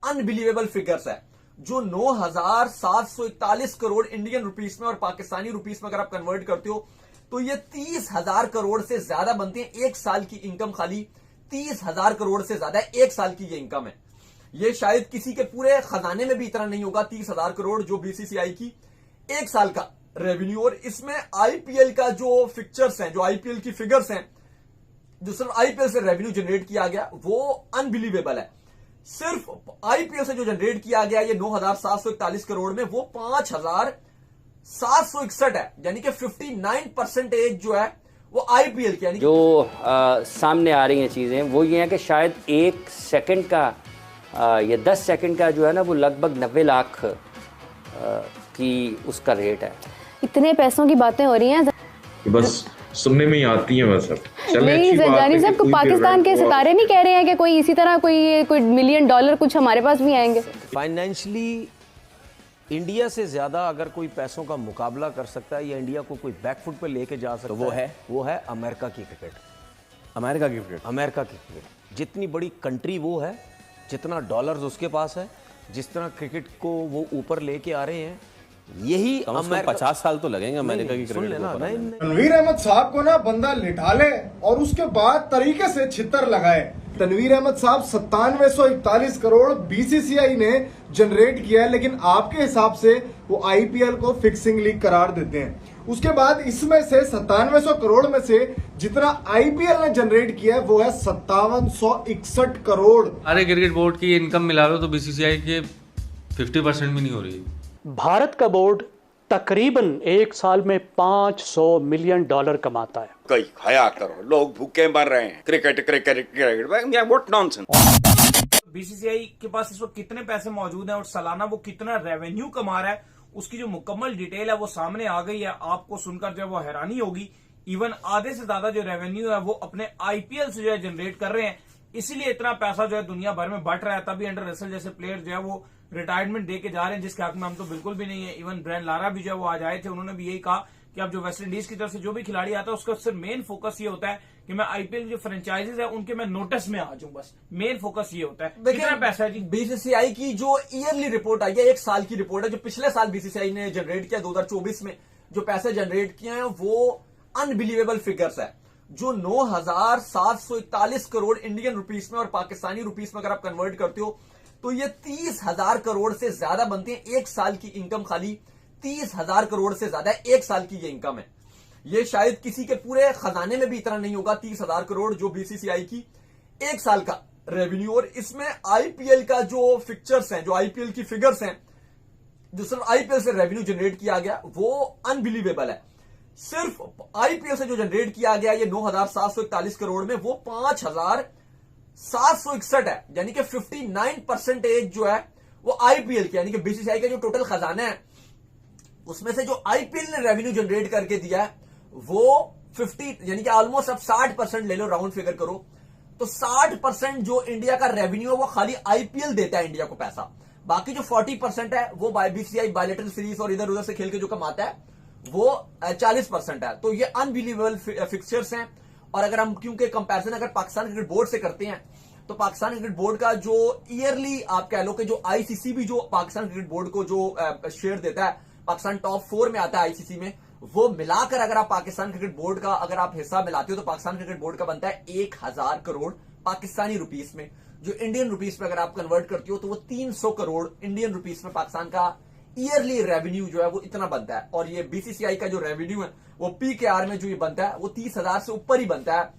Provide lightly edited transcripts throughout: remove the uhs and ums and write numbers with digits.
Unbelievable figures है, जो 9,741 crore Indian rupees में और पाकिस्तानी रुपीस में अगर आप कन्वर्ट करते हो तो ये 30,000 करोड़ से ज्यादा बनते हैं। एक साल की इनकम खाली 30,000 करोड़ से ज्यादा है, एक साल की ये इनकम है। ये शायद किसी के पूरे खजाने में भी इतना नहीं होगा 30,000 करोड़ जो बीसीसीआई की एक साल का रेवेन्यू। और इसमें आईपीएल का जो फिक्चर्स हैं, जो आईपीएल की फिगर्स हैं, जो सिर्फ आईपीएल से रेवेन्यू जनरेट किया गया वो अनबिलीवेबल है। सिर्फ आईपीएल से जो जनरेट किया गया ये 9,741 करोड़ में वो 5,761 है, यानी कि 59% जो है वो आईपीएल की। यानी जो सामने आ रही हैं चीजें वो ये है कि शायद 1 सेकंड का या 10 सेकंड का जो है ना वो लगभग 90 लाख की उसका रेट है। इतने पैसों की बातें हो रही हैं, बस सुनने में ही आती हैं बस। अब नहीं जंजानी साहब, पाकिस्तान के सितारे नहीं कह रहे हैं कि कोई इसी तरह कोई मिलियन डॉलर कुछ हमारे पास भी आएंगे। फाइनेंशियली इंडिया से ज्यादा अगर कोई पैसों का मुकाबला कर सकता है या इंडिया को कोई बैकफुट पे लेके जा सकता है, वो है अमेरिका की क्रिकेट। अमेरिका की क्रिकेट जितनी बड़ी कंट्री वो है, जितना डॉलर्स उसके पास है, जिस तरह क्रिकेट को वो ऊपर लेके आ रहे हैं, यही 50 साल तो लगेंगे अमेरिका की क्रिकेट को। तनवीर अहमद साहब को ना बंदा लिटा ले और उसके बाद तरीके से छितर लगाए। तनवीर अहमद साहब 9741 करोड़ बीसीसीआई ने जनरेट किया है, लेकिन आपके हिसाब से वो आईपीएल को फिक्सिंग लीग करार देते हैं। उसके बाद इसमें से 9700 करोड़ में से जितना आईपीएल ने जनरेट किया है वो है 5761 करोड़। अरे क्रिकेट बोर्ड की इनकम मिला लो तो बीसीसीआई के 50% भी नहीं हो रही। भारत का बोर्ड तकरीबन एक साल में $500 मिलियन कमाता है। कई खाया करो, लोग भूखे मर रहे हैं। Cricket what nonsense. बीसीसीआई के पास इस वक्त कितने पैसे मौजूद हैं और सालाना वो कितना रेवेन्यू कमा रहा है, उसकी जो मुकम्मल डिटेल है वो सामने आ गई है। आपको सुनकर जो है वो हैरानी होगी। इवन आधे से ज्यादा जो रेवेन्यू है वो अपने आईपीएल से जो है जनरेट कर रहे हैं, इसीलिए इतना पैसा जो है दुनिया भर में बट रहा है। तभी एंडर रसल जैसे प्लेयर जो है वो रिटायरमेंट दे के जा रहे हैं, जिसके हक में हम तो बिल्कुल भी नहीं है। इवन ब्रायन लारा भी जो है वो आज आए थे, उन्होंने भी यही कहा कि अब जो वेस्ट इंडीज की तरफ से जो भी खिलाड़ी आता है उसका सिर्फ मेन फोकस ये होता है कि मैं आईपीएल की जो फ्रेंचाइजीज है उनके मैं नोटिस में आ जाऊं, बस मेन फोकस ये होता है। कितना पैसा है जी? बीसीसीआई की जो ईयरली रिपोर्ट आई है, एक साल की रिपोर्ट है, जो पिछले साल बीसीसीआई ने जनरेट किया 2024 में जो पैसे जनरेट किए हैं वो अनबिलीवेबल फिगर्स है, जो 9,741 करोड़ इंडियन रुपीस में और पाकिस्तानी रुपीस में अगर आप कन्वर्ट करते हो तो ये 30,000 करोड़ से ज्यादा बनते हैं। एक साल की इनकम खाली 30,000 करोड़ से ज्यादा है, एक साल की ये इनकम है। ये शायद किसी के पूरे खजाने में भी इतना नहीं होगा 30,000 करोड़ जो बीसीसीआई की एक साल का रेवेन्यू। और इसमें आईपीएल का जो फिक्चर्स हैं, जो आईपीएल की फिगर्स हैं, जो सिर्फ आईपीएल से रेवेन्यू जनरेट किया गया वो अनबिलीवेबल है। सिर्फ आईपीएल से जो जनरेट किया गया ये 9,741 करोड़ में वो 5,761 है, यानी कि 59% जो है वो आईपीएल की, यानी कि बीसीसीआई का जो टोटल खजाना है उसमें से जो आईपीएल ने रेवेन्यू जनरेट करके दिया है वो 50, यानी कि ऑलमोस्ट अब 60% ले लो, राउंड फिगर करो तो 60% जो इंडिया का रेवेन्यू है वो खाली आईपीएल देता है इंडिया को पैसा। बाकी जो 40% है वो बीसीसीआई बायलैटरल सीरीज और इधर उधर से खेल के जो कमाता है वो 40% है। तो ये अनबिलीवेबल फिक्चर्स हैं। और अगर हम क्योंकि कंपैरिजन अगर पाकिस्तान क्रिकेट बोर्ड से करते हैं तो पाकिस्तान क्रिकेट बोर्ड का जो ईयरली आप कह लो कि जो आईसीसी भी जो पाकिस्तान क्रिकेट बोर्ड को जो शेयर देता है, पाकिस्तान टॉप 4 में आता है आईसीसी में, वो मिलाकर अगर आप पाकिस्तान क्रिकेट बोर्ड का अगर आप हिस्सा मिलाते हो तो पाकिस्तान क्रिकेट बोर्ड का बनता है 1,000 करोड़ पाकिस्तानी रुपीस में। जो इंडियन रुपीस में अगर आप कन्वर्ट करते हो तो वो 300 करोड़ इंडियन रुपीस में पाकिस्तान का ईयरली रेवेन्यू जो है वो इतना बनता है। और ये बीसीसीआई का जो रेवेन्यू है वो पीकेआर में जो ये बनता है वो 30,000 से ऊपर ही बनता है।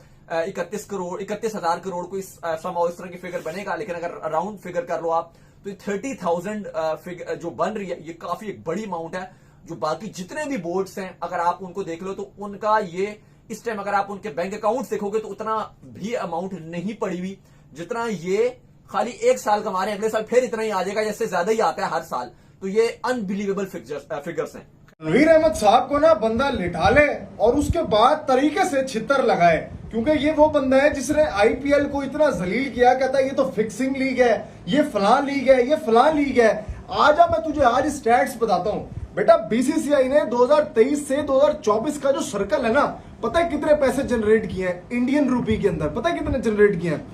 31,000 करोड़ को इस तरह की फिगर बनेगा, लेकिन अगर राउंड फिगर कर लो आप तो 30,000 फिगर जो बन रही है ये काफी एक बड़ी अमाउंट है। जो बाकी जितने भी बोर्ड्स हैं अगर आप उनको देख लो तो उनका ये इस टाइम अगर आप उनके बैंक अकाउंट देखोगे तो उतना भी अमाउंट नहीं पड़ी हुई जितना ये खाली एक साल कमा रहे हैं। अगले साल फिर इतना ही आ जाएगा, जैसे ज्यादा ही आता है हर साल। तो ये अनबिलीवेबल फिगर्स हैं। तनवीर अहमद साहब को ना बंदा लिटा ले और उसके बाद तरीके से छितर लगाए, क्योंकि ये वो बंदा है जिसने आईपीएल को इतना जलील किया, कहता है ये तो फिक्सिंग लीग है, ये फलां लीग है, ये फलां लीग है। आजा मैं तुझे आज स्टैट्स बताता हूँ बेटा। बीसीसीआई ने 2023 से 2024 का जो सर्कल है ना, पता है कितने पैसे जनरेट किए हैं इंडियन रूपी के अंदर? पता है कितने जनरेट किए हैं?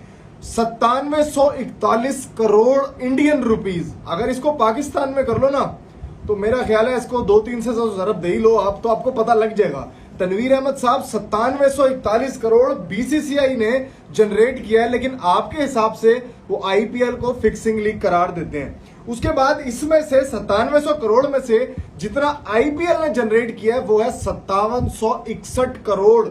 9741 करोड़ इंडियन रुपीस। अगर इसको पाकिस्तान में कर लो ना तो मेरा ख्याल है इसको 2-3 से ज़रब दे ही लो आप, तो आपको पता लग जाएगा। तनवीर अहमद साहब 9741 करोड़ बीसीसीआई ने जनरेट किया है, लेकिन आपके हिसाब से वो आईपीएल को फिक्सिंग लीग करार देते हैं। उसके बाद इसमें से 9700 करोड़ में से जितना आईपीएल ने जनरेट किया है वो है 5761 करोड़,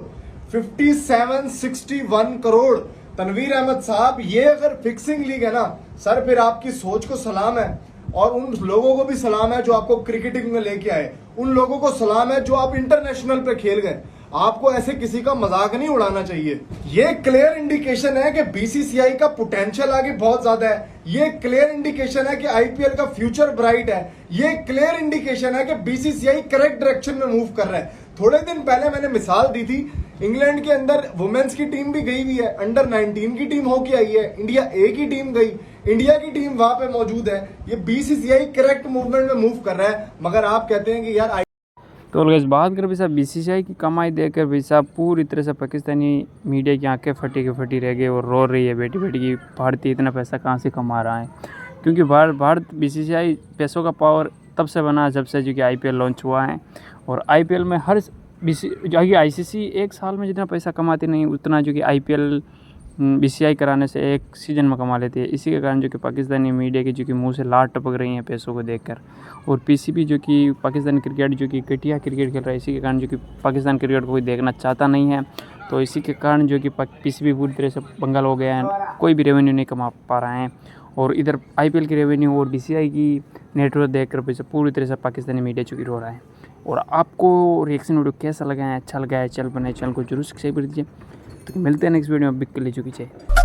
5761 करोड़। तनवीर अहमद साहब ये अगर फिक्सिंग लीग है ना सर, फिर आपकी सोच को सलाम है, और उन लोगों को भी सलाम है जो आपको क्रिकेटिंग में लेके आए, उन लोगों को सलाम है जो आप इंटरनेशनल पे खेल गए। आपको ऐसे किसी का मजाक नहीं उड़ाना चाहिए। ये क्लियर इंडिकेशन है कि बीसीसीआई का पोटेंशियल आगे बहुत ज्यादा है। ये क्लियर इंडिकेशन है कि आईपीएल का फ्यूचर ब्राइट है। ये क्लियर इंडिकेशन है कि बीसीसीआई करेक्ट डायरेक्शन में मूव कर रहा है। थोड़े दिन पहले मैंने मिसाल दी थी, इंग्लैंड के अंदर वुमेन्स की टीम भी गई हुई है, अंडर 19 की टीम होके आई है, इंडिया ए की टीम गई, इंडिया की टीम वहां पे मौजूद है। ये बीसीसीआई करेक्ट मूवमेंट में मूव कर रहा है, मगर आप कहते हैं कि यार तो गाइस बात करें भाई साहब बीसीसीआई की कमाई देखकर भाई साहब पूरी तरह से पाकिस्तानी मीडिया की आंखें फटी की फटी रह गई और रो रही है बेटी बेटी की भारतीय इतना पैसा कहाँ से कमा रहा है। क्योंकि भारत बीसीसीआई पैसों का पावर तब से बना जब से जो कि आईपीएल लॉन्च हुआ है, और आईपीएल में हर आईसीसी एक साल में जितना पैसा कमाती नहीं उतना जो कि आईपीएल बीसीसीआई कराने से एक सीज़न में कमा लेती है। इसी के कारण जो कि पाकिस्तानी मीडिया की जो कि मुंह से लार टपक रही हैं पैसों को देखकर, और पीसीबी जो कि पाकिस्तानी क्रिकेट जो कि घटिया क्रिकेट खेल रहा है, इसी के कारण जो कि पाकिस्तान क्रिकेट को कोई देखना चाहता नहीं है। तो इसी के कारण जो कि पीसीबी पूरी तरह से बंगाल हो गया है, कोई भी रेवेन्यू नहीं कमा पा रहा है। और इधर आईपीएल की रेवेन्यू और बीसीसीआई की नेटवर्क देखकर पूरी तरह से पाकिस्तानी मीडिया जो कि रो रहा है। और आपको रिएक्शन वीडियो कैसा लगा है, अच्छा लगा है, चैनल को जरूर सब्सक्राइब कर दीजिए। तो मिलते हैं नेक्स्ट वीडियो में, बिग के लिए जो कि चाहिए।